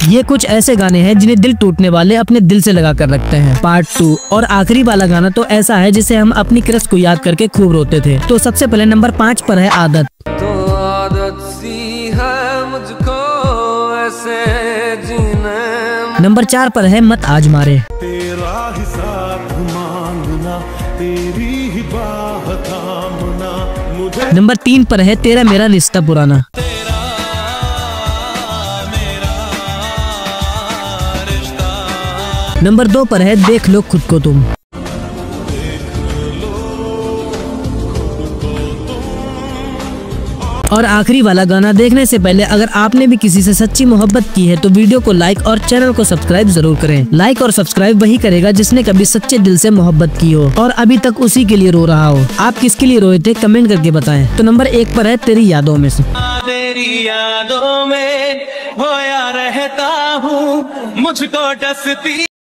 ये कुछ ऐसे गाने हैं जिन्हें दिल टूटने वाले अपने दिल से लगा कर रखते हैं। पार्ट 2 और आखिरी वाला गाना तो ऐसा है जिसे हम अपनी क्रश को याद करके खूब रोते थे। तो सबसे पहले नंबर 5 पर है आदत। तो आदत सी है मुझको ऐसे जीने। नंबर 4 पर है मत आज मारे। तेरा ही साथ मांगना, तेरी ही बाह थामना मुझे। नंबर 3 पर है तेरा मेरा रिश्ता पुराना। नंबर 2 पर है देख लो खुद को तुम। और आखिरी वाला गाना देखने से पहले अगर आपने भी किसी से सच्ची मोहब्बत की है तो वीडियो को लाइक और चैनल को सब्सक्राइब जरूर करें। लाइक और सब्सक्राइब वही करेगा जिसने कभी सच्चे दिल से मोहब्बत की हो और अभी तक उसी के लिए रो रहा हो। आप किसके लिए रोए थे कमेंट करके बताएं। तो नंबर 1 पर है तेरी यादों में से। तेरी यादों में खोया रहता हूँ, मुझको डसती